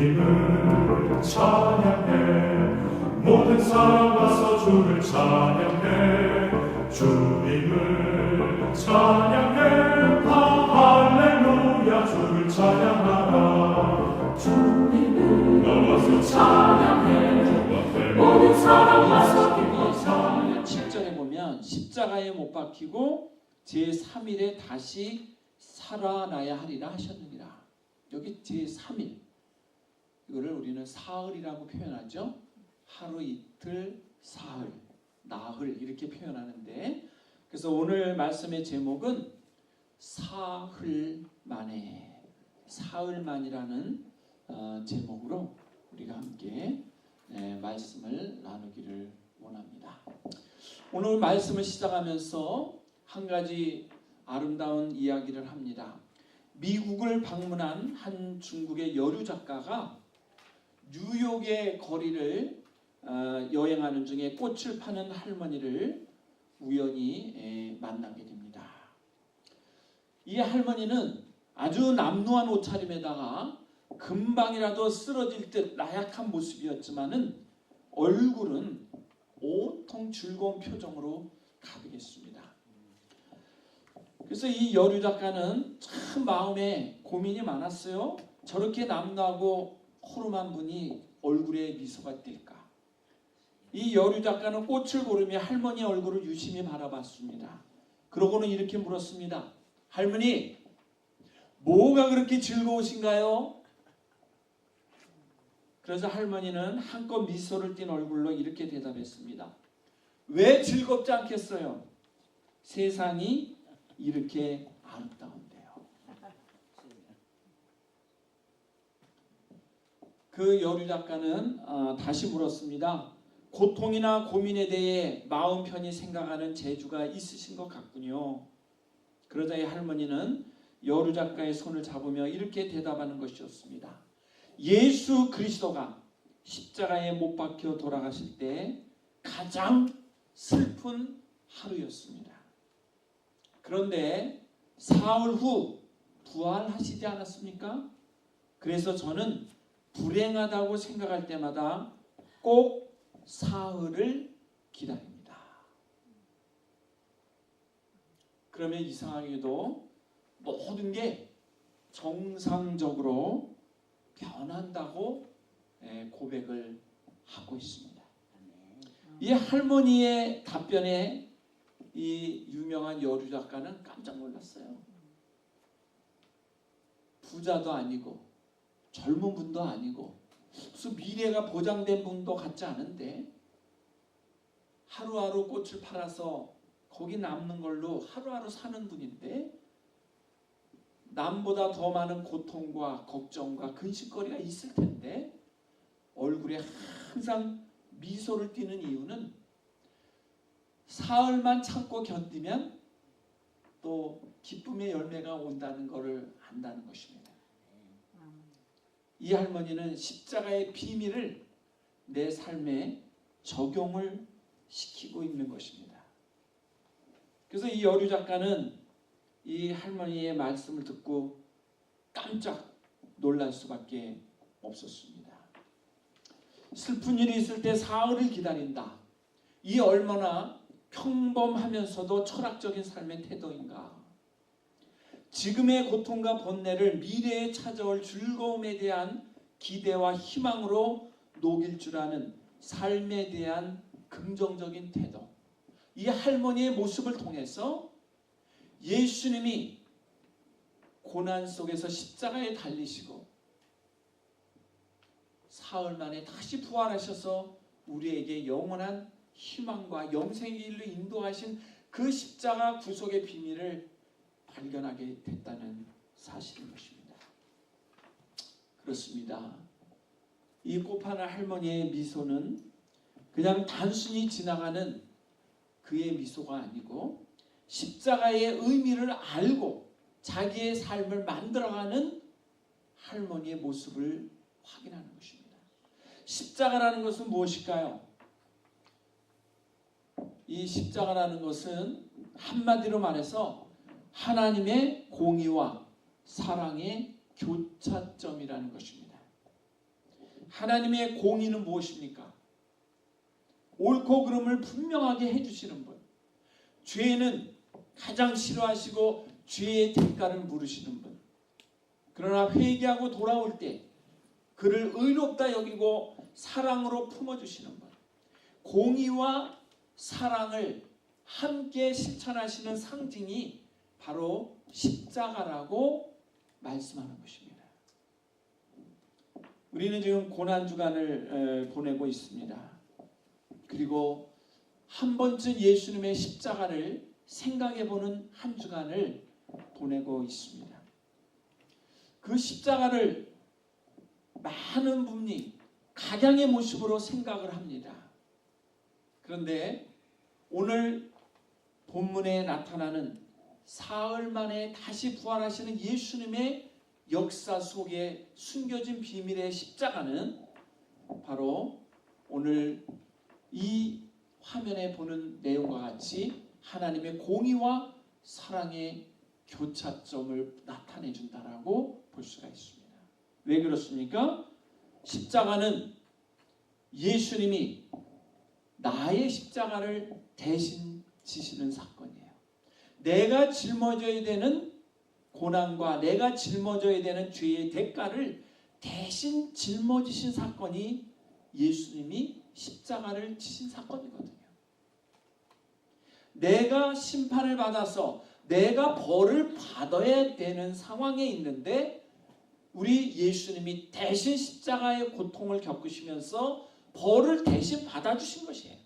주님을 찬양해. 모든 사람 와서 주를 찬양해. 주님을 찬양해. 할렐루야. 주를 찬양하라. 주님을 나와서 찬양해. 모든 사람 와서 기뻐 찬양해. 7절에 보면 십자가에 못 박히고 제3일에 다시 살아나야 하리라 하셨느니라. 여기 제3일, 이거를 우리는 사흘이라고 표현하죠. 하루 이틀 사흘, 나흘 이렇게 표현하는데, 그래서 오늘 말씀의 제목은 사흘 만에, 사흘 만이라는 제목으로 우리가 함께 말씀을 나누기를 원합니다. 오늘 말씀을 시작하면서 한 가지 아름다운 이야기를 합니다. 미국을 방문한 한 중국의 여류 작가가 뉴욕의 거리를 여행하는 중에 꽃을 파는 할머니를 우연히 만나게 됩니다. 이 할머니는 아주 남루한 옷차림에다가 금방이라도 쓰러질 듯 나약한 모습이었지만은 얼굴은 온통 즐거운 표정으로 가득했습니다. 그래서 이 여류 작가는 참 마음에 고민이 많았어요. 저렇게 남루하고 호름한 분이 얼굴에 미소가 띌까? 이 여류 작가는 꽃을 고르며 할머니 얼굴을 유심히 바라봤습니다. 그러고는 이렇게 물었습니다. 할머니, 뭐가 그렇게 즐거우신가요? 그래서 할머니는 한껏 미소를 띤 얼굴로 이렇게 대답했습니다. 왜 즐겁지 않겠어요? 세상이 이렇게 아름다운데요. 그 여류 작가는 다시 물었습니다. 고통이나 고민에 대해 마음 편히 생각하는 재주가 있으신 것 같군요. 그러자 이 할머니는 여류 작가의 손을 잡으며 이렇게 대답하는 것이었습니다. 예수 그리스도가 십자가에 못 박혀 돌아가실 때 가장 슬픈 하루였습니다. 그런데 사흘 후 부활하시지 않았습니까? 그래서 저는 불행하다고 생각할 때마다 꼭 사흘을 기다립니다. 그러면 이상하게도 모든 게 정상적으로 변한다고 고백을 하고 있습니다. 이 할머니의 답변에 이 유명한 여류 작가는 깜짝 놀랐어요. 부자도 아니고 젊은 분도 아니고 무슨 미래가 보장된 분도 같지 않은데 하루하루 꽃을 팔아서 거기 남는 걸로 하루하루 사는 분인데 남보다 더 많은 고통과 걱정과 근심거리가 있을 텐데 얼굴에 항상 미소를 띠는 이유는 사흘만 참고 견디면 또 기쁨의 열매가 온다는 것을 안다는 것입니다. 이 할머니는 십자가의 비밀을 내 삶에 적용을 시키고 있는 것입니다. 그래서 이 여류 작가는 이 할머니의 말씀을 듣고 깜짝 놀랄 수밖에 없었습니다. 슬픈 일이 있을 때 사흘을 기다린다. 이 얼마나 평범하면서도 철학적인 삶의 태도인가. 지금의 고통과 번뇌를 미래에 찾아올 즐거움에 대한 기대와 희망으로 녹일 줄 아는 삶에 대한 긍정적인 태도. 이 할머니의 모습을 통해서 예수님이 고난 속에서 십자가에 달리시고 사흘 만에 다시 부활하셔서 우리에게 영원한 희망과 영생의 길로 인도하신 그 십자가 구속의 비밀을 발견하게 됐다는 사실인 것입니다. 그렇습니다. 이 꽃파는 할머니의 미소는 그냥 단순히 지나가는 그의 미소가 아니고 십자가의 의미를 알고 자기의 삶을 만들어가는 할머니의 모습을 확인하는 것입니다. 십자가라는 것은 무엇일까요? 이 십자가라는 것은 한마디로 말해서 하나님의 공의와 사랑의 교차점이라는 것입니다. 하나님의 공의는 무엇입니까? 옳고 그름을 분명하게 해주시는 분. 죄는 가장 싫어하시고 죄의 대가를 물으시는 분. 그러나 회개하고 돌아올 때 그를 의롭다 여기고 사랑으로 품어주시는 분. 공의와 사랑을 함께 실천하시는 상징이 바로 십자가라고 말씀하는 것입니다. 우리는 지금 고난주간을 보내고 있습니다. 그리고 한 번쯤 예수님의 십자가를 생각해보는 한 주간을 보내고 있습니다. 그 십자가를 많은 분이 각양의 모습으로 생각을 합니다. 그런데 오늘 본문에 나타나는 사흘 만에 다시 부활하시는 예수님의 역사 속에 숨겨진 비밀의 십자가는 바로 오늘 이 화면에 보는 내용과 같이 하나님의 공의와 사랑의 교차점을 나타내 준다라고 볼 수가 있습니다. 왜 그렇습니까? 십자가는 예수님이 나의 십자가를 대신 지시는 사건이에요. 내가 짊어져야 되는 고난과 내가 짊어져야 되는 죄의 대가를 대신 짊어지신 사건이 예수님이 십자가를 지신 사건이거든요. 내가 심판을 받아서 내가 벌을 받아야 되는 상황에 있는데 우리 예수님이 대신 십자가의 고통을 겪으시면서 벌을 대신 받아주신 것이에요.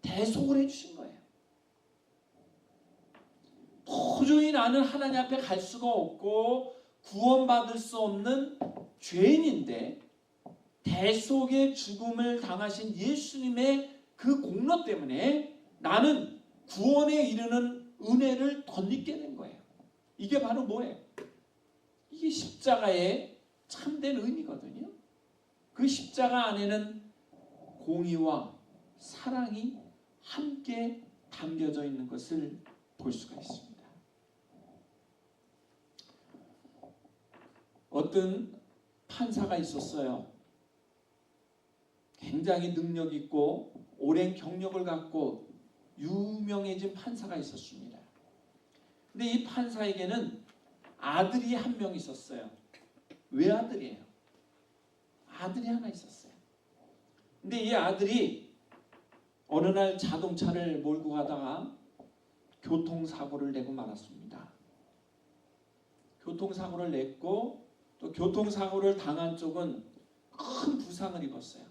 대속을 해주신 거예요. 도저히 나는 하나님 앞에 갈 수가 없고 구원받을 수 없는 죄인인데 대속의 죽음을 당하신 예수님의 그 공로 때문에 나는 구원에 이르는 은혜를 덧입게 된 거예요. 이게 바로 뭐예요? 이게 십자가의 참된 의미거든요. 그 십자가 안에는 공의와 사랑이 함께 담겨져 있는 것을 볼 수가 있습니다. 어떤 판사가 있었어요. 굉장히 능력 있고 오랜 경력을 갖고 유명해진 판사가 있었습니다. 근데 이 판사에게는 아들이 한 명 있었어요. 외아들이에요. 아들이 하나 있었어요. 근데 이 아들이 어느 날 자동차를 몰고 가다가 교통사고를 내고 말았습니다. 교통사고를 냈고 또 교통사고를 당한 쪽은 큰 부상을 입었어요.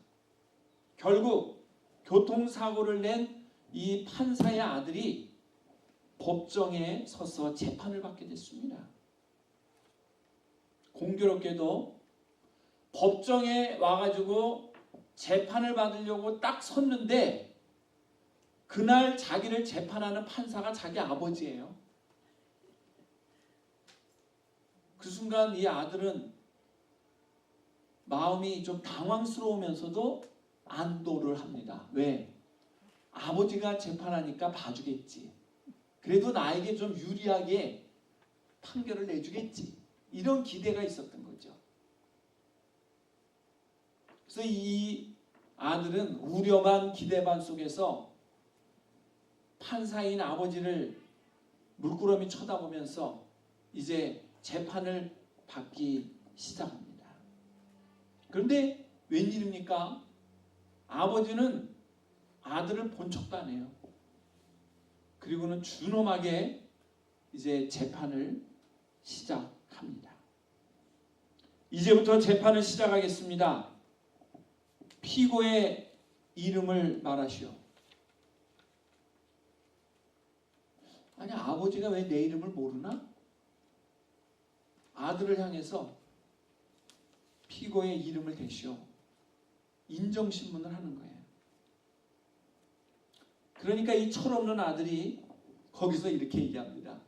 결국 교통사고를 낸 이 판사의 아들이 법정에 서서 재판을 받게 됐습니다. 공교롭게도 법정에 와가지고 재판을 받으려고 딱 섰는데 그날 자기를 재판하는 판사가 자기 아버지예요. 그 순간 이 아들은 마음이 좀 당황스러우면서도 안도를 합니다. 왜? 아버지가 재판하니까 봐주겠지. 그래도 나에게 좀 유리하게 판결을 내주겠지. 이런 기대가 있었던 거죠. 그래서 이 아들은 우려 반 기대 반 속에서 판사인 아버지를 물끄러미 쳐다보면서 이제 재판을 받기 시작합니다. 그런데 웬일입니까? 아버지는 아들을 본 척도 안 해요. 그리고는 준엄하게 이제 재판을 시작합니다. 이제부터 재판을 시작하겠습니다. 피고의 이름을 말하시오. 아니 아버지가 왜 내 이름을 모르나? 아들을 향해서 피고의 이름을 대시오. 인정신문을 하는 거예요. 그러니까 이 철없는 아들이 거기서 이렇게 얘기합니다.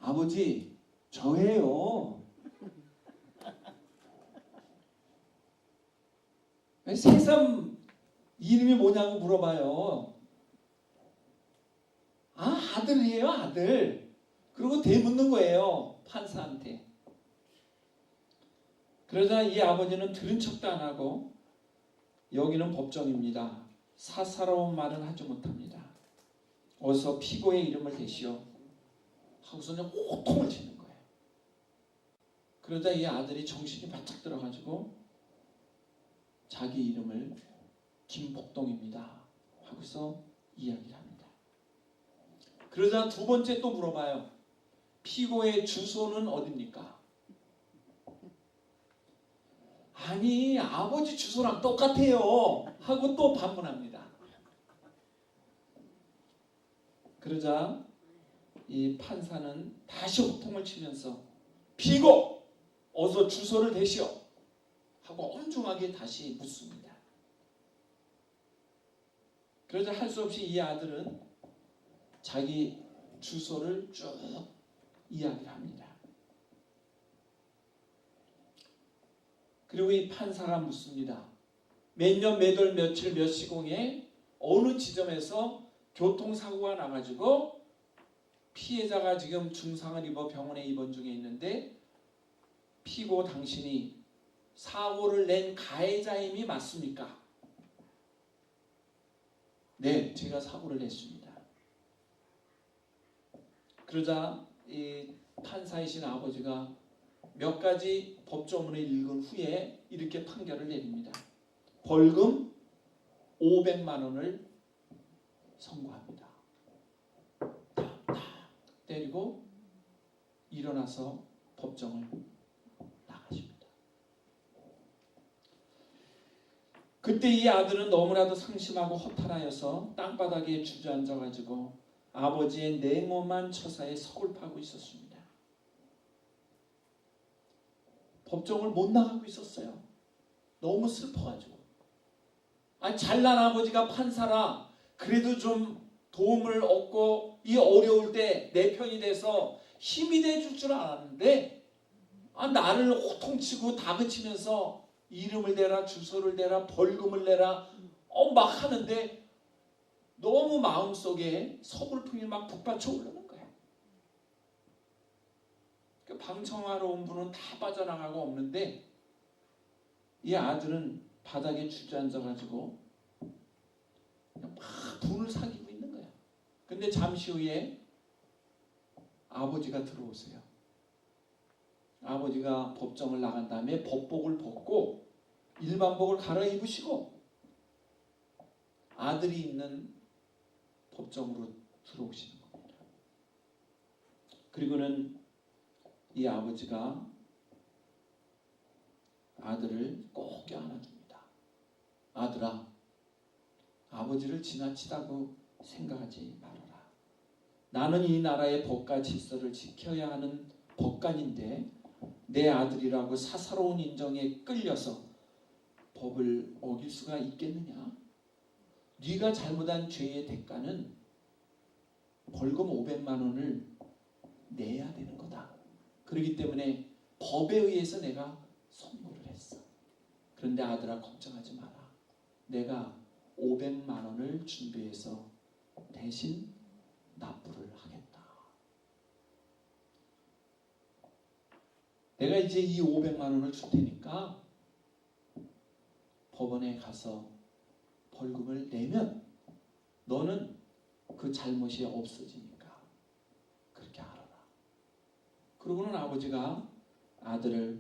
아버지, 저예요. 새삼 이름이 뭐냐고 물어봐요. 아, 아들이에요, 아들. 그리고 대묻는 거예요, 판사한테. 그러자 이 아버지는 들은 척도 안 하고 여기는 법정입니다. 사사로운 말은 하지 못합니다. 어서 피고의 이름을 대시오 하고서는 호통을 치는 거예요. 그러자 이 아들이 정신이 바짝 들어가지고 자기 이름을 김복동입니다 하고서 이야기를 합니다. 그러자 두 번째 또 물어봐요. 피고의 주소는 어디입니까? 아니 아버지 주소랑 똑같아요 하고 또 반문합니다. 그러자 이 판사는 다시 호통을 치면서 피고 어서 주소를 대시오 하고 엄중하게 다시 묻습니다. 그러자 할 수 없이 이 아들은 자기 주소를 쭉 이야기를 합니다. 그리고 이 판사가 묻습니다. 몇 년 몇 월 며칠 몇 시공에 어느 지점에서 교통사고가 나가지고 피해자가 지금 중상을 입어 병원에 입원 중에 있는데 피고 당신이 사고를 낸 가해자임이 맞습니까? 네, 제가 사고를 냈습니다. 그러자 이 판사이신 아버지가 몇 가지 법조문을 읽은 후에 이렇게 판결을 내립니다. 벌금 500만 원을 선고합니다. 탁탁 때리고 일어나서 법정을 나가십니다. 그때 이 아들은 너무나도 상심하고 허탈하여서 땅바닥에 주저앉아가지고 아버지의 냉엄한 처사에 서글퍼하고 있었습니다. 법정을 못 나가고 있었어요. 너무 슬퍼가지고. 잘난 아버지가 판사라 그래도 좀 도움을 얻고 이 어려울 때 내 편이 돼서 힘이 돼줄 줄 알았는데 나를 호통치고 다그치면서 이름을 대라 주소를 대라 벌금을 내라 막 하는데 너무 마음속에 서글픔이 막 북받쳐 오르는 거예요. 방청하러 온 분은 다 빠져나가고 없는데 이 아들은 바닥에 주저앉아가지고 그냥 막 분을 사귀고 있는 거예요. 근데 잠시 후에 아버지가 들어오세요. 아버지가 법정을 나간 다음에 법복을 벗고 일반복을 갈아입으시고 아들이 있는 법정으로 들어오시는 겁니다. 그리고는 이 아버지가 아들을 꼭 껴안아줍니다. 아들아, 아버지를 지나치다고 생각하지 말아라. 나는 이 나라의 법과 질서를 지켜야 하는 법관인데 내 아들이라고 사사로운 인정에 끌려서 법을 어길 수가 있겠느냐? 네가 잘못한 죄의 대가는 벌금 500만 원을 내야 되는 거다. 그렇기 때문에 법에 의해서 내가 선고를 했어. 그런데 아들아 걱정하지 마라. 내가 500만 원을 준비해서 대신 납부를 하겠다. 내가 이제 이 500만 원을 줄 테니까 법원에 가서 벌금을 내면 너는 그 잘못이 없어지니까 그렇게 알아라. 그러고는 아버지가 아들을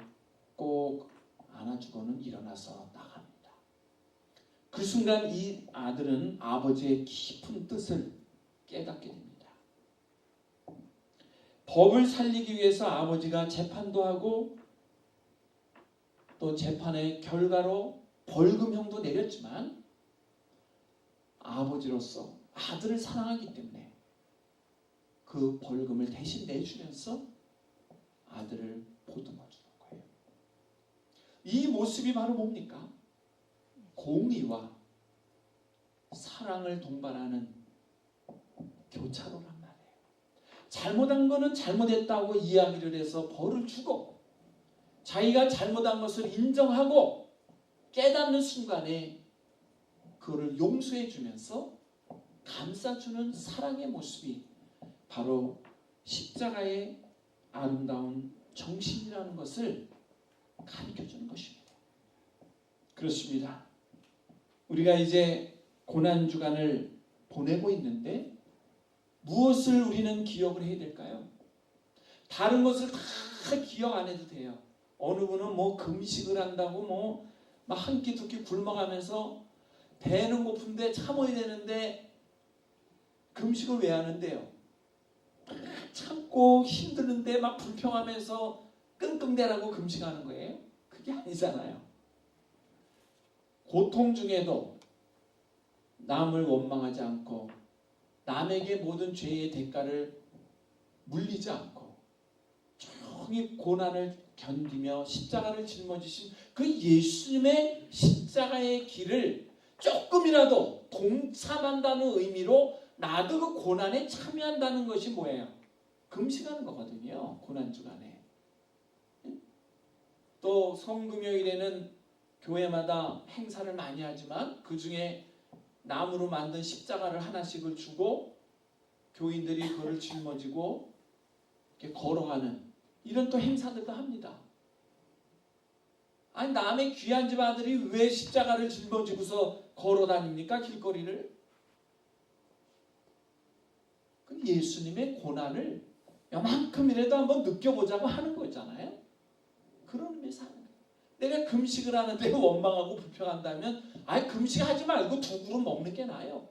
꼭 안아주고는 일어나서 나갑니다. 그 순간 이 아들은 아버지의 깊은 뜻을 깨닫게 됩니다. 법을 살리기 위해서 아버지가 재판도 하고 또 재판의 결과로 벌금형도 내렸지만 아버지로서 아들을 사랑하기 때문에 그 벌금을 대신 내주면서 아들을 보듬어 주는 거예요. 이 모습이 바로 뭡니까? 공의와 사랑을 동반하는 교차로란 말이에요. 잘못한 거는 잘못했다고 이야기를 해서 벌을 주고 자기가 잘못한 것을 인정하고 깨닫는 순간에 그거를 용서해 주면서 감싸주는 사랑의 모습이 바로 십자가의 아름다운 정신이라는 것을 가르쳐주는 것입니다. 그렇습니다. 우리가 이제 고난주간을 보내고 있는데 무엇을 우리는 기억을 해야 될까요? 다른 것을 다 기억 안 해도 돼요. 어느 분은 뭐 금식을 한다고 뭐 한 끼 두 끼 굶어가면서 배는 고픈데 참아야 되는데 금식을 왜 하는데요? 참고 힘드는데 막 불평하면서 끙끙대라고 금식하는 거예요? 그게 아니잖아요. 고통 중에도 남을 원망하지 않고 남에게 모든 죄의 대가를 물리지 않고 조용히 고난을 견디며 십자가를 짊어지신 그 예수님의 십자가의 길을 조금이라도 동참한다는 의미로 나도 그 고난에 참여한다는 것이 뭐예요? 금식하는 거거든요. 고난주간에. 또 성금요일에는 교회마다 행사를 많이 하지만 그 중에 나무로 만든 십자가를 하나씩을 주고 교인들이 그걸 짊어지고 이렇게 걸어가는 이런 또 행사들도 합니다. 아니 남의 귀한 집 아들이 왜 십자가를 짊어지고서 걸어다닙니까? 길거리를. 그 예수님의 고난을 요만큼이라도 한번 느껴보자고 하는 거잖아요. 그런 의미에서 하는 거예요. 내가 금식을 하는데 원망하고 불평한다면 금식하지 말고 두 그릇 먹는 게 나아요.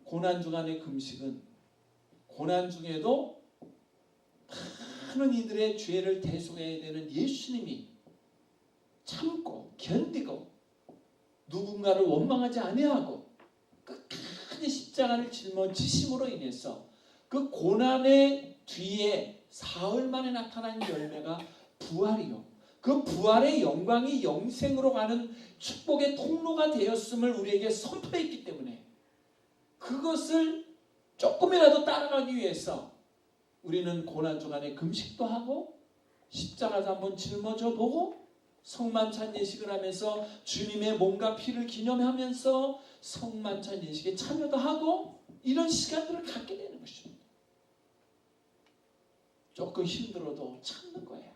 고난주간의 금식은 고난 중에도 많은 이들의 죄를 대속해야 되는 예수님이 참고 견디고 누군가를 원망하지 아니하고 끝까지 십자가를 짊어지심으로 인해서 그 고난의 뒤에 사흘 만에 나타난 열매가 부활이요. 그 부활의 영광이 영생으로 가는 축복의 통로가 되었음을 우리에게 선포했기 때문에 그것을 조금이라도 따라가기 위해서 우리는 고난주간에 금식도 하고 십자가도 한번 짊어져 보고 성만찬 예식을 하면서 주님의 몸과 피를 기념하면서 성만찬 예식에 참여도 하고 이런 시간들을 갖게 되는 것입니다. 조금 힘들어도 참는 거예요.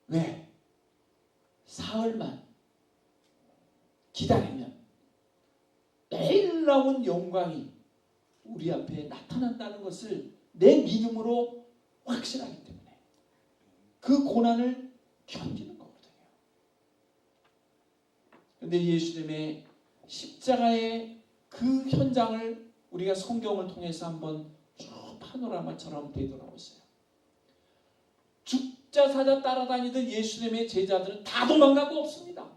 왜? 사흘만 기다리면 내일 나온 영광이 우리 앞에 나타난다는 것을 내 믿음으로 확신하기 때문에 그 고난을 견디는 거거든요. 그런데 예수님의 십자가의 그 현장을 우리가 성경을 통해서 한번 쭉 파노라마처럼 되돌아보세요. 죽자 사자 따라다니던 예수님의 제자들은 다 도망가고 없습니다.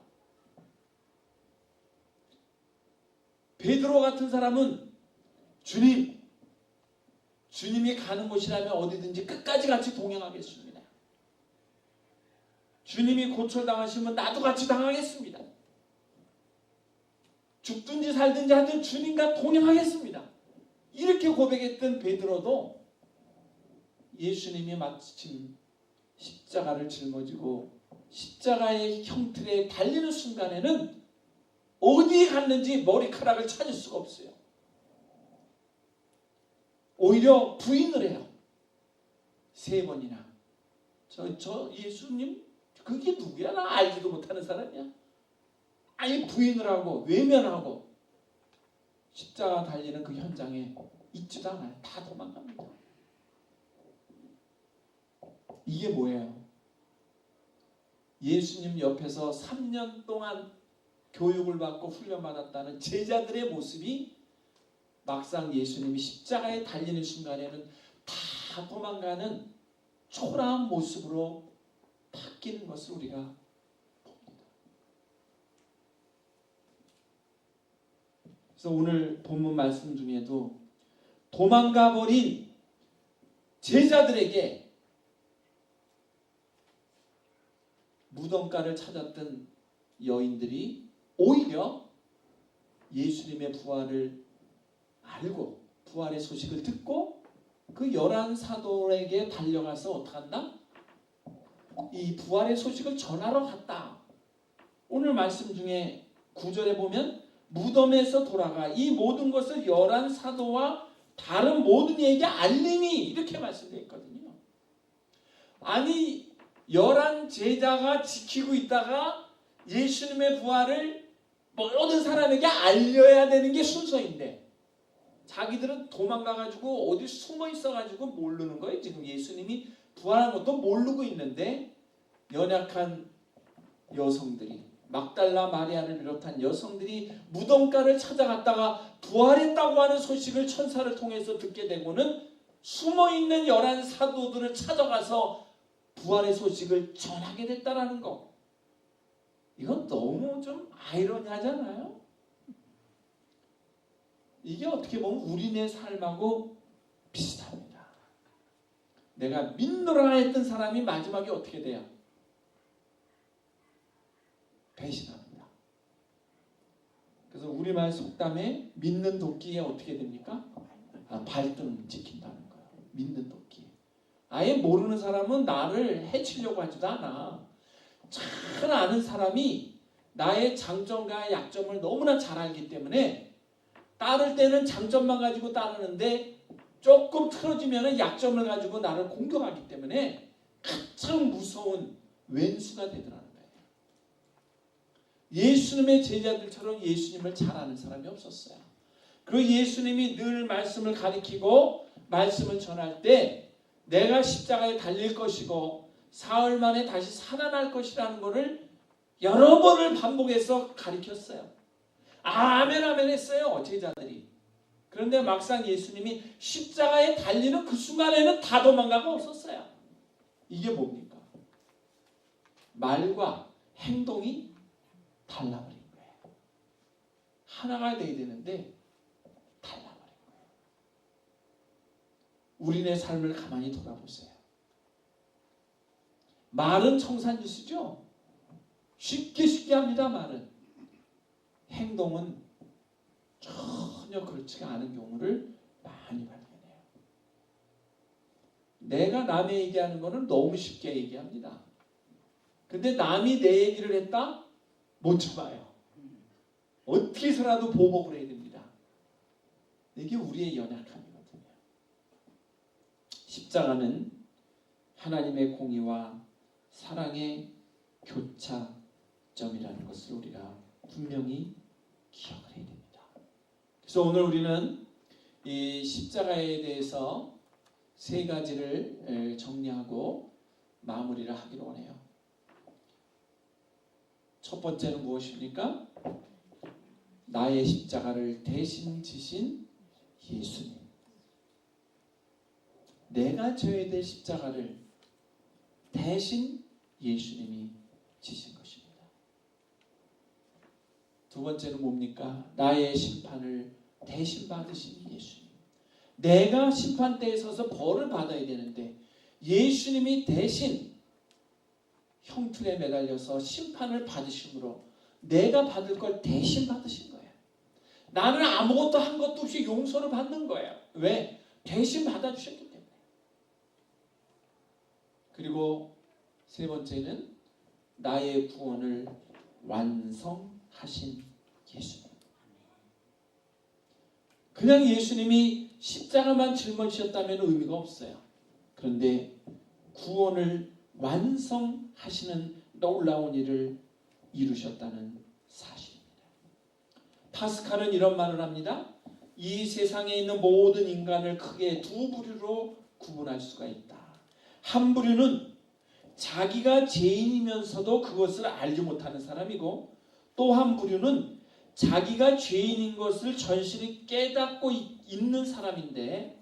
베드로 같은 사람은 주님이 가는 곳이라면 어디든지 끝까지 같이 동행하겠습니다. 주님이 고초당하시면 나도 같이 당하겠습니다. 죽든지 살든지 하든 주님과 동행하겠습니다. 이렇게 고백했던 베드로도 예수님이 마침 십자가를 짊어지고 십자가의 형틀에 달리는 순간에는 어디에 갔는지 머리카락을 찾을 수가 없어요. 오히려 부인을 해요. 3번이나. 저 예수님 그게 누구야? 나 알지도 못하는 사람이야. 아예 부인을 하고 외면하고 십자가 달리는 그 현장에 있지도 않아요. 다 도망갑니다. 이게 뭐예요? 예수님 옆에서 3년 동안 교육을 받고 훈련받았다는 제자들의 모습이 막상 예수님이 십자가에 달리는 순간에는 다 도망가는 초라한 모습으로 바뀌는 것을 우리가 봅니다. 그래서 오늘 본문 말씀 중에도 도망가버린 제자들에게 무덤가를 찾았던 여인들이 오히려 예수님의 부활을 알고 부활의 소식을 듣고 그 11사도에게 달려가서 어떡한다? 이 부활의 소식을 전하러 갔다. 오늘 말씀 중에 9절에 보면 무덤에서 돌아가 이 모든 것을 11사도와 다른 모든 이에게 알리니 이렇게 말씀되어 있거든요. 아니 11 제자가 지키고 있다가 예수님의 부활을 모든 사람에게 알려야 되는 게 순서인데 자기들은 도망가가지고 어디 숨어 있어가지고 모르는 거예요. 지금 예수님이 부활한 것도 모르고 있는데 연약한 여성들이 막달라 마리아를 비롯한 여성들이 무덤가를 찾아갔다가 부활했다고 하는 소식을 천사를 통해서 듣게 되고는 숨어있는 11 사도들을 찾아가서 부활의 소식을 전하게 됐다라는 거. 이건 너무 좀 아이러니하잖아요. 이게 어떻게 보면 우리네 삶하고 비슷합니다. 내가 믿노라 했던 사람이 마지막에 어떻게 돼요? 배신합니다. 그래서 우리말 속담에 믿는 도끼에 어떻게 됩니까? 발등 찍힌다는 거예요. 믿는 도끼. 아예 모르는 사람은 나를 해치려고 하지도 않아. 잘 아는 사람이 나의 장점과 약점을 너무나 잘 알기 때문에 따를 때는 장점만 가지고 따르는데 조금 틀어지면 약점을 가지고 나를 공격하기 때문에 가장 무서운 왼수가 되더라는 거예요. 예수님의 제자들처럼 예수님을 잘 아는 사람이 없었어요. 그리고 예수님이 늘 말씀을 가리키고 말씀을 전할 때 내가 십자가에 달릴 것이고 사흘 만에 다시 살아날 것이라는 것을 여러 번을 반복해서 가리켰어요. 아멘 아멘 했어요. 제자들이. 그런데 막상 예수님이 십자가에 달리는 그 순간에는 다 도망가고 없었어요. 이게 뭡니까? 말과 행동이 달라버린 거예요. 하나가 돼야 되는데 달라버린 거예요. 우리네 삶을 가만히 돌아보세요. 말은 청산유수죠. 쉽게 합니다. 말은. 행동은 전혀 그렇지가 않은 경우를 많이 발견해요. 내가 남의 얘기하는 거는 너무 쉽게 얘기합니다. 근데 남이 내 얘기를 했다? 못 참아요. 어떻게 해서라도 보복을 해야 됩니다. 이게 우리의 연약함이거든요. 십자가는 하나님의 공의와 사랑의 교차점이라는 것을 우리가 분명히 기억을 해야 됩니다. 그래서 오늘 우리는 이 십자가에 대해서 세 가지를 정리하고 마무리를 하기로 하네요. 첫 번째는 무엇입니까? 나의 십자가를 대신 지신 예수님. 내가 져야 될 십자가를 대신 예수님이 지신 것입니다. 두 번째는 뭡니까? 나의 심판을 대신 받으신 예수님. 내가 심판대에 서서 벌을 받아야 되는데 예수님이 대신 형틀에 매달려서 심판을 받으심으로 내가 받을 걸 대신 받으신 거예요. 나는 아무것도 한 것도 없이 용서를 받는 거예요. 왜? 대신 받아주셨기 때문에. 그리고 세 번째는 나의 구원을 완성하신 예수님. 그냥 예수님이 십자가만 짊어지셨다면 의미가 없어요. 그런데 구원을 완성하시는 놀라운 일을 이루셨다는 사실입니다. 파스칼은 이런 말을 합니다. 이 세상에 있는 모든 인간을 크게 두 부류로 구분할 수가 있다. 한 부류는 자기가 죄인이면서도 그것을 알지 못하는 사람이고, 또 한 부류는 자기가 죄인인 것을 전실히 깨닫고 있는 사람인데,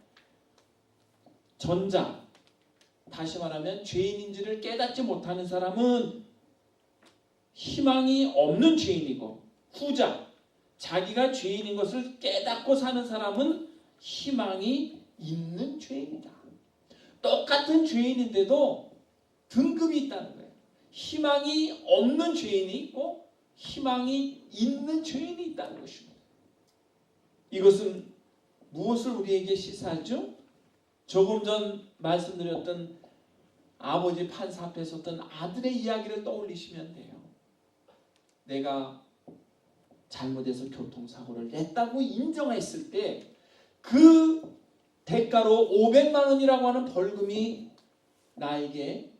전자, 다시 말하면 죄인인지를 깨닫지 못하는 사람은 희망이 없는 죄인이고, 후자, 자기가 죄인인 것을 깨닫고 사는 사람은 희망이 있는 죄인이다. 똑같은 죄인인데도 등급이 있다는 거예요. 희망이 없는 죄인이 있고 희망이 있는 죄인이 있다는 것입니다. 이것은 무엇을 우리에게 시사하죠? 조금 전 말씀드렸던 아버지 판사 앞에 섰던 아들의 이야기를 떠올리시면 돼요. 내가 잘못해서 교통사고를 냈다고 인정했을 때 그 대가로 500만 원이라고 하는 벌금이 나에게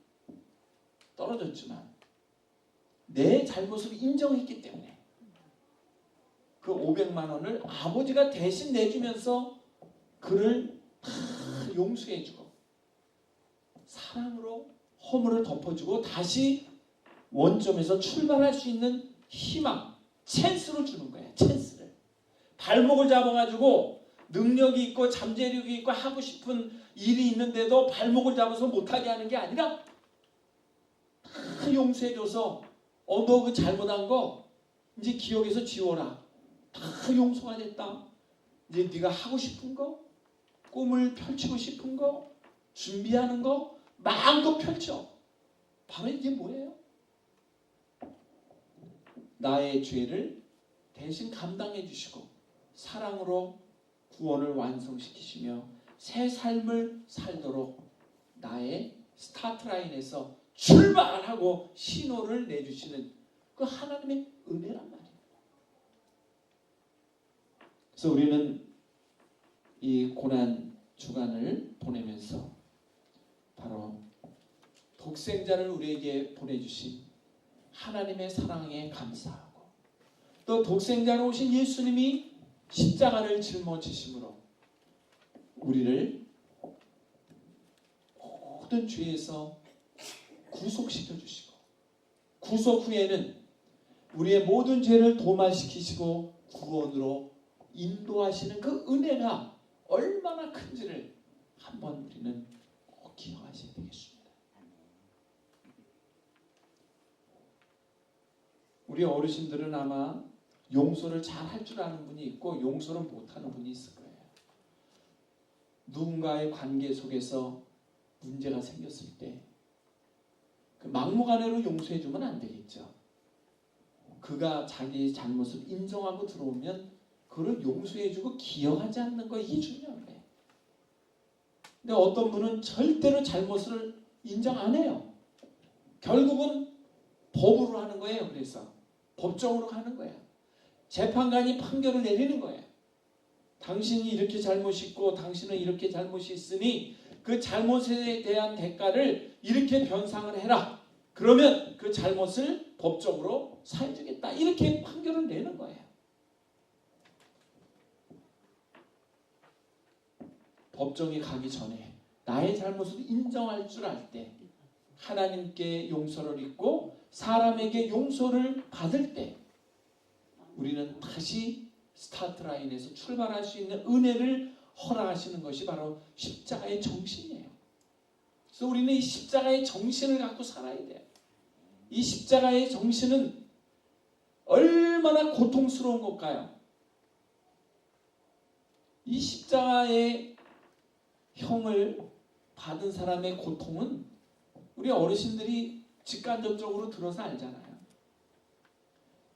떨어졌지만 내 잘못을 인정했기 때문에 그 500만 원을 아버지가 대신 내주면서 그를 다 용서해주고 사랑으로 허물을 덮어주고 다시 원점에서 출발할 수 있는 희망, 찬스로 주는 거야. 찬스를. 발목을 잡아가지고 능력이 있고 잠재력이 있고 하고 싶은 일이 있는데도 발목을 잡아서 못하게 하는 게 아니라 다 용서해줘서 너 그 잘못한 거 이제 기억에서 지워라. 다 용서가 됐다. 이제 네가 하고 싶은 거, 꿈을 펼치고 싶은 거, 준비하는 거 마음껏 펼쳐. 바로 이게 뭐예요? 나의 죄를 대신 감당해 주시고 사랑으로 구원을 완성시키시며 새 삶을 살도록 나의 스타트라인에서 출발하고 신호를 내주시는 그 하나님의 은혜란 말이에요. 그래서 우리는 이 고난 주간을 보내면서 바로 독생자를 우리에게 보내주신 하나님의 사랑에 감사하고 또 독생자로 오신 예수님이 십자가를 짊어지심으로 우리를 모든 죄에서 구속시켜 주시고 구속 후에는 우리의 모든 죄를 도말시키시고 구원으로 인도하시는 그 은혜가 얼마나 큰지를 한번 우리는 꼭 기억하셔야 되겠습니다. 우리 어르신들은 아마 용서를 잘 할 줄 아는 분이 있고 용서를 못하는 분이 있을 거예요. 누군가의 관계 속에서 문제가 생겼을 때 그 막무가내로 용서해주면 안 되겠죠. 그가 자기의 잘못을 인정하고 들어오면 그를 용서해주고 기억하지 않는 거 이게 중요한 거예요. 근데 어떤 분은 절대로 잘못을 인정 안 해요. 결국은 법으로 하는 거예요. 그래서 법정으로 가는 거예요. 재판관이 판결을 내리는 거예요. 당신이 이렇게 잘못이 있고 당신은 이렇게 잘못이 있으니 그 잘못에 대한 대가를 이렇게 변상을 해라. 그러면 그 잘못을 법적으로 사해주겠다. 이렇게 판결을 내는 거예요. 법정에 가기 전에 나의 잘못을 인정할 줄 알 때 하나님께 용서를 잊고 사람에게 용서를 받을 때 우리는 다시 스타트 라인에서 출발할 수 있는 은혜를 허락하시는 것이 바로 십자가의 정신이에요. 그래서 우리는 이 십자가의 정신을 갖고 살아야 돼요. 이 십자가의 정신은 얼마나 고통스러운 걸까요? 이 십자가의 형을 받은 사람의 고통은 우리 어르신들이 직간접적으로 들어서 알잖아요.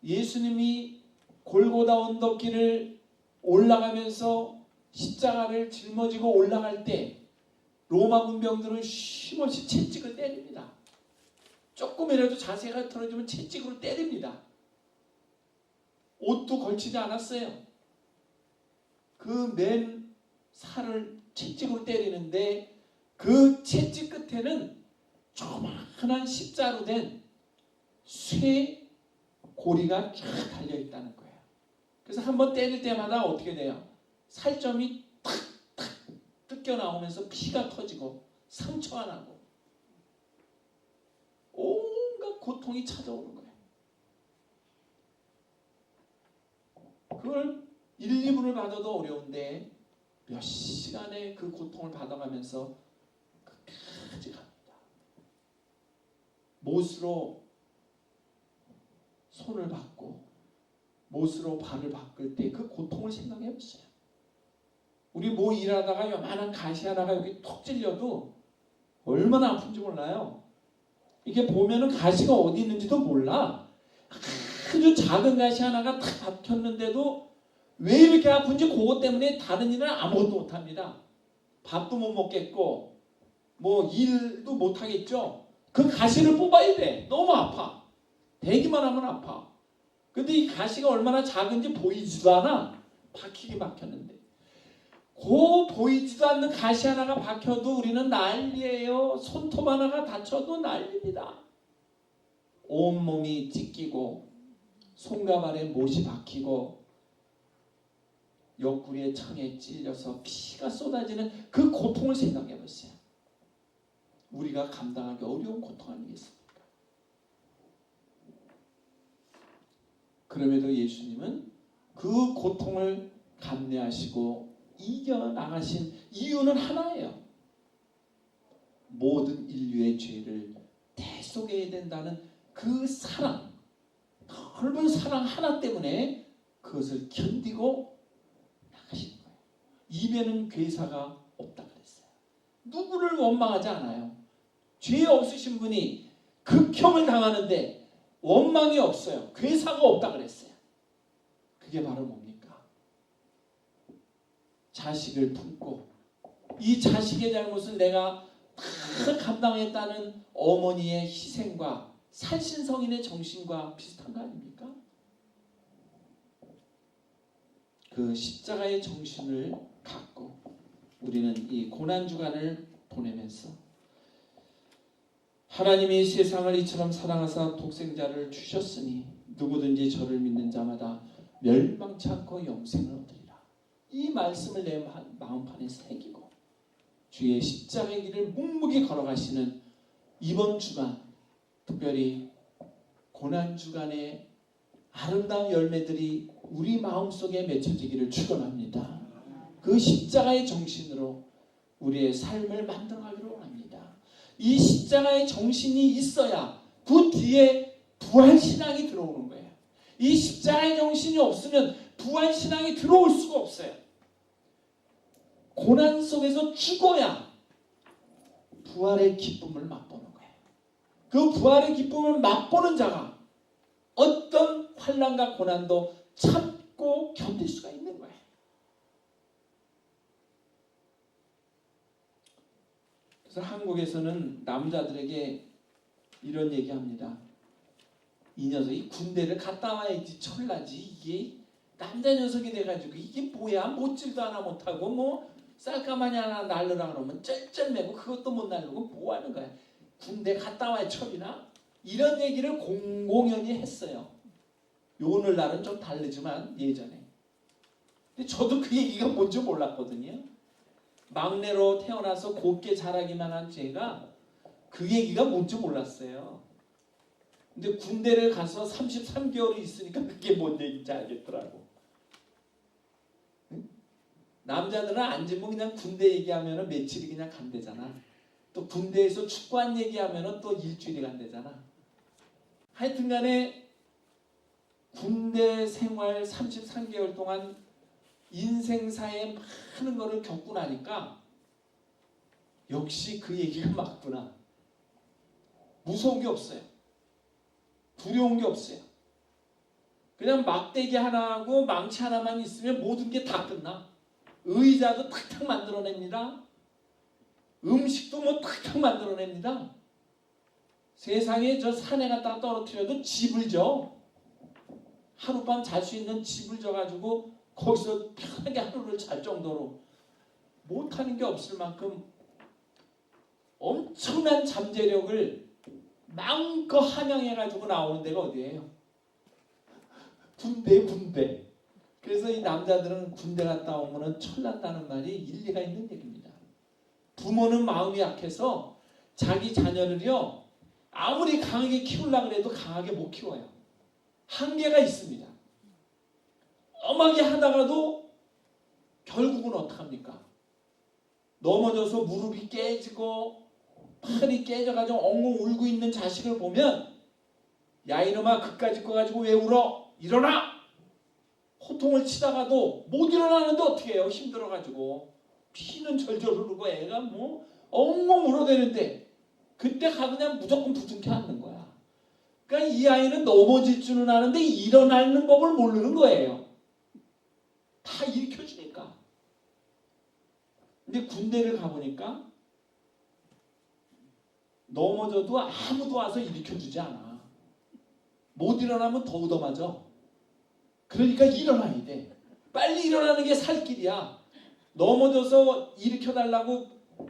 예수님이 골고다 언덕길을 올라가면서 십자가를 짊어지고 올라갈 때 로마 군병들은 쉼없이 채찍을 때립니다. 조금이라도 자세가 틀어지면 채찍으로 때립니다. 옷도 걸치지 않았어요. 그 맨 살을 채찍으로 때리는데 그 채찍 끝에는 조그마한 십자로 된 쇠 고리가 쫙 달려있다는 거예요. 그래서 한번 때릴 때마다 어떻게 돼요? 살점이 탁탁 뜯겨 나오면서 피가 터지고 상처가 나고 온갖 고통이 찾아오는 거예요. 그걸 1, 2분을 받아도 어려운데 몇 시간의 그 고통을 받아가면서 끝까지 갑니다. 못으로 손을 받고 못으로 발을 바꿀 때 그 고통을 생각해 보세요. 우리 뭐 일하다가 요만한 가시 하나가 여기 톡 찔려도 얼마나 아픈지 몰라요. 이게 보면은 가시가 어디 있는지도 몰라. 아주 작은 가시 하나가 탁 박혔는데도 왜 이렇게 아픈지 그것 때문에 다른 일은 아무것도 못합니다. 밥도 못 먹겠고 뭐 일도 못하겠죠. 그 가시를 뽑아야 돼. 너무 아파. 대기만 하면 아파. 근데 이 가시가 얼마나 작은지 보이지도 않아. 박히게 박혔는데. 그 보이지도 않는 가시 하나가 박혀도 우리는 난리예요. 손톱 하나가 다쳐도 난리입니다. 온몸이 찢기고 손가발에 못이 박히고 옆구리에 창에 찔려서 피가 쏟아지는 그 고통을 생각해 보세요. 우리가 감당하기 어려운 고통 아니겠습니까? 그럼에도 예수님은 그 고통을 감내하시고 이겨나가신 이유는 하나예요. 모든 인류의 죄를 대속해야 된다는 그 사랑, 넓은 사랑 하나 때문에 그것을 견디고 나가시는 거예요. 입에는 괴사가 없다 그랬어요. 누구를 원망하지 않아요. 죄 없으신 분이 극형을 당하는데 원망이 없어요. 괴사가 없다 그랬어요. 그게 바로 뭡니까? 자식을 품고 이 자식의 잘못을 내가 다 감당했다는 어머니의 희생과 살신성인의 정신과 비슷한 거 아닙니까? 그 십자가의 정신을 갖고 우리는 이 고난주간을 보내면서 하나님이 세상을 이처럼 사랑하사 독생자를 주셨으니 누구든지 저를 믿는 자마다 멸망치 않고 영생을 얻으리라. 이 말씀을 내 마음판에 새기고 주의 십자가의 길을 묵묵히 걸어가시는 이번 주간, 특별히 고난주간의 아름다운 열매들이 우리 마음속에 맺혀지기를 축원합니다. 그 십자가의 정신으로 우리의 삶을 만들어가기를 원합니다. 이 십자가의 정신이 있어야 그 뒤에 부활신앙이 들어오는 거예요. 이 십자가의 정신이 없으면 부활신앙이 들어올 수가 없어요. 고난 속에서 죽어야 부활의 기쁨을 맛보는 거예요. 그 부활의 기쁨을 맛보는 자가 어떤 환난과 고난도 참고 견딜 수가 있는 거예요. 그래서 한국에서는 남자들에게 이런 얘기합니다. 이 녀석이 군대를 갔다 와야지 철나지, 이게 남자 녀석이 돼가지고 이게 뭐야, 못질도 하나 못하고 뭐 쌀가마니 하나 날르라 그러면 쩔쩔매고 그것도 못 날르고 뭐 하는 거야. 군대 갔다 와야 철이나? 이런 얘기를 공공연히 했어요. 오늘날은 좀 다르지만 예전에. 근데 저도 그 얘기가 뭔지 몰랐거든요. 막내로 태어나서 곱게 자라기만 한 제가 그 얘기가 뭔지 몰랐어요. 근데 군대를 가서 33개월이 있으니까 그게 뭔 얘기인지 알겠더라고. 응? 남자들은 앉으면 그냥 군대 얘기하면 며칠이 그냥 간대잖아. 또 군대에서 축구한 얘기하면 또 일주일이 간대잖아. 하여튼간에 군대 생활 33개월 동안 인생사에 많은 거를 겪고 나니까 역시 그 얘기가 맞구나. 무서운 게 없어요. 두려운 게 없어요. 그냥 막대기 하나하고 망치 하나만 있으면 모든 게 다 끝나. 의자도 탁탁 만들어냅니다. 음식도 뭐 탁탁 만들어냅니다. 세상에 저 산에 갖다 떨어뜨려도 집을 져. 하룻밤 잘 수 있는 집을 져가지고 거기서 편하게 하루를 잘 정도로 못하는 게 없을 만큼 엄청난 잠재력을 마음껏 함양해가지고 나오는 데가 어디예요? 군대. 그래서 이 남자들은 군대 갔다 오면 철난다는 말이 일리가 있는 얘기입니다. 부모는 마음이 약해서 자기 자녀를요 아무리 강하게 키우려고 해도 강하게 못 키워요. 한계가 있습니다. 엄하게 하다가도 결국은 어떡합니까? 넘어져서 무릎이 깨지고 팔이 깨져가지고 엉엉 울고 있는 자식을 보면 야 이놈아 그까짓 거 가지고 왜 울어? 일어나! 호통을 치다가도 못 일어나는데 어떻게 해요? 힘들어가지고 피는 절절 흐르고 애가 뭐 엉엉 울어대는데 그때 가 그냥 무조건 부둥켜 앉는 거야. 그러니까 이 아이는 넘어질 줄은 아는데 일어나는 법을 모르는 거예요. 다 일으켜주니까. 근데 군대를 가보니까 넘어져도 아무도 와서 일으켜주지 않아. 못 일어나면 더 얻어맞아. 그러니까 일어나야 돼. 빨리 일어나는 게 살 길이야. 넘어져서 일으켜달라고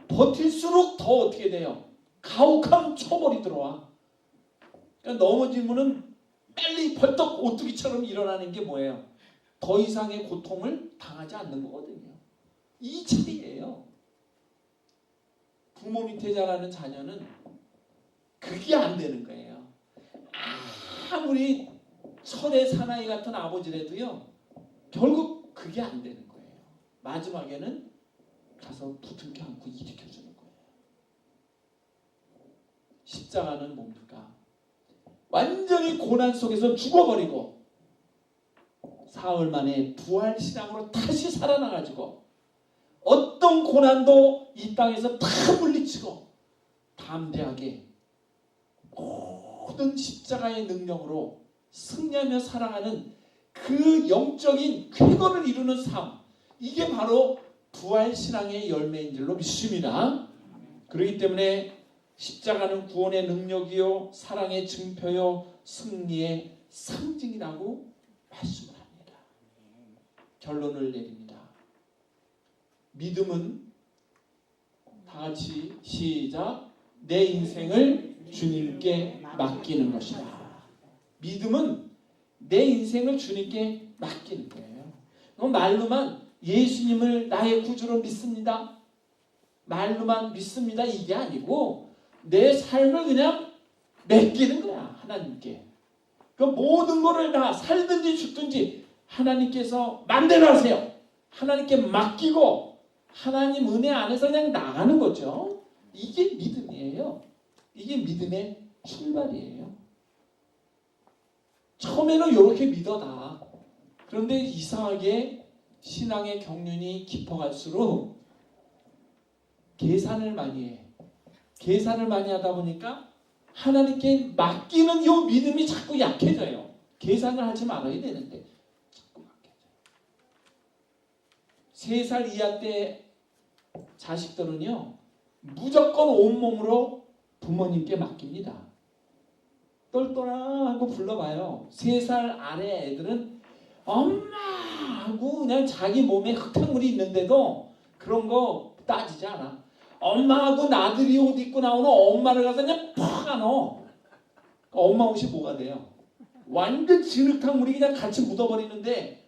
버틸수록 더 어떻게 돼요? 가혹한 처벌이 들어와. 그러니까 넘어지면은 빨리 벌떡 오뚜기처럼 일어나는 게 뭐예요? 더 이상의 고통을 당하지 않는 거거든요. 이 차이예요. 부모 밑에 자라는 자녀는 그게 안 되는 거예요. 아무리 철의 사나이 같은 아버지라도요, 결국 그게 안 되는 거예요. 마지막에는 가서 붙들게 안고 일으켜주는 거예요. 십자가는 뭡니까? 완전히 고난 속에서 죽어버리고 사흘 만에 부활신앙으로 다시 살아나가지고 어떤 고난도 이 땅에서 다 물리치고 담대하게 모든 십자가의 능력으로 승리하며 살아가는 그 영적인 쾌거를 이루는 삶, 이게 바로 부활신앙의 열매인 줄로 믿습니다. 그렇기 때문에 십자가는 구원의 능력이요 사랑의 증표요 승리의 상징이라고 말씀을 합니다. 결론을 내립니다. 믿음은 다 같이 시작, 내 인생을 주님께 맡기는 것이다. 믿음은 내 인생을 주님께 맡기는 거예요. 그럼 말로만 예수님을 나의 구주로 믿습니다, 말로만 믿습니다, 이게 아니고 내 삶을 그냥 맡기는 거야, 하나님께. 그 모든 거를 다 살든지 죽든지 하나님께서 마음대로 하세요. 하나님께 맡기고 하나님 은혜 안에서 그냥 나가는 거죠. 이게 믿음이에요. 이게 믿음의 출발이에요. 처음에는 이렇게 믿어다. 그런데 이상하게 신앙의 경륜이 깊어갈수록 계산을 많이 해. 계산을 많이 하다 보니까 하나님께 맡기는 이 믿음이 자꾸 약해져요. 계산을 하지 말아야 되는데 자꾸 약해져요. 3살 이하 때 자식들은요, 무조건 온몸으로 부모님께 맡깁니다. 똘똘아 하고 불러봐요. 3살 아래 애들은 엄마 하고 그냥 자기 몸에 흙탕물이 있는데도 그런 거 따지지 않아. 엄마하고 나들이 옷 입고 나오는 엄마를 가서 그냥 팍 안어. 엄마 옷이 뭐가 돼요? 완전 진흙탕물이 그냥 같이 묻어버리는데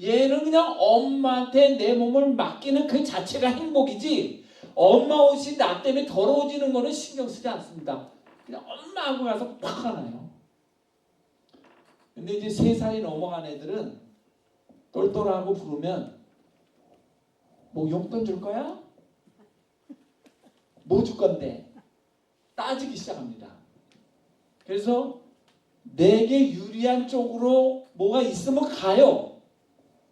얘는 그냥 엄마한테 내 몸을 맡기는 그 자체가 행복이지, 엄마 옷이 나 때문에 더러워지는 거는 신경 쓰지 않습니다. 그냥 엄마하고 가서 팍 안아요. 근데 이제 3살이 넘어간 애들은 똘똘하고 부르면 뭐 용돈 줄 거야? 뭐 줄 건데? 따지기 시작합니다. 그래서 내게 유리한 쪽으로 뭐가 있으면 가요.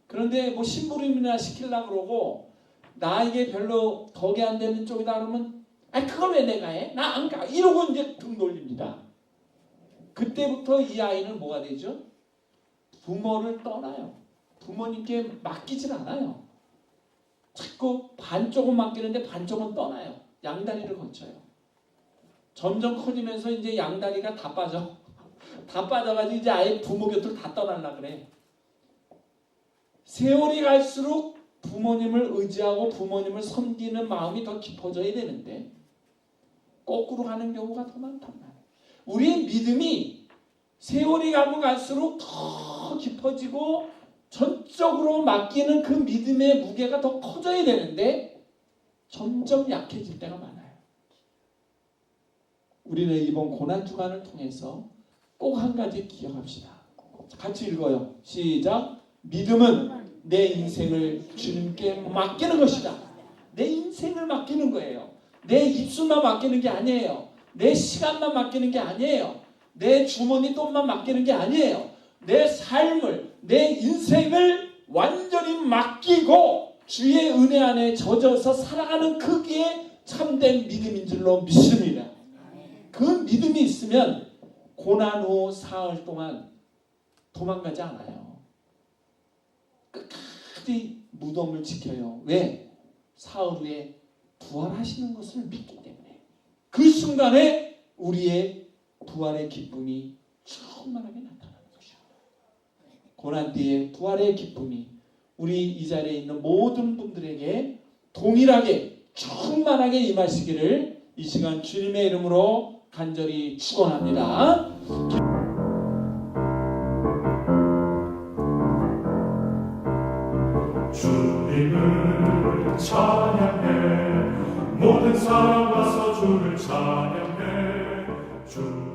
그런데 뭐 심부름이나 시키려고 그러고 나에게 별로 덕이 안 되는 쪽이다 그러면 아니 그걸 왜 내가 해? 나 안 가. 이러고 이제 등 돌립니다. 그때부터 이 아이는 뭐가 되죠? 부모를 떠나요. 부모님께 맡기질 않아요. 자꾸 반쪽은 맡기는데 반쪽은 떠나요. 양다리를 거쳐요. 점점 커지면서 이제 양다리가 다 빠져. 다 빠져가지고 이제 아예 부모 곁을 다 떠나려 그래. 세월이 갈수록 부모님을 의지하고 부모님을 섬기는 마음이 더 깊어져야 되는데 거꾸로 가는 경우가 더 많단 말이에요. 우리의 믿음이 세월이 가고 갈수록 더 깊어지고 전적으로 맡기는 그 믿음의 무게가 더 커져야 되는데 점점 약해질 때가 많아요. 우리는 이번 고난주간을 통해서 꼭 한 가지 기억합시다. 같이 읽어요. 시작. 믿음은 내 인생을 주님께 맡기는 것이다. 내 인생을 맡기는 거예요. 내 입술만 맡기는 게 아니에요. 내 시간만 맡기는 게 아니에요. 내 주머니 돈만 맡기는 게 아니에요. 내 삶을, 내 인생을 완전히 맡기고 주의 은혜 안에 젖어서 살아가는 그게 참된 믿음인 줄로 믿습니다. 그 믿음이 있으면 고난 후 사흘 동안 도망가지 않아요. 끝까지 무덤을 지켜요. 왜? 사흘 후에 부활하시는 것을 믿기 때문에. 그 순간에 우리의 부활의 기쁨이 충만하게 나타나는 것입니다. 고난 뒤에 부활의 기쁨이 우리 이 자리에 있는 모든 분들에게 동일하게 충만하게 임하시기를 이 시간 주님의 이름으로 간절히 축원합니다. 주님을 찬양해 모든 사람 와서 주를 찬양해 주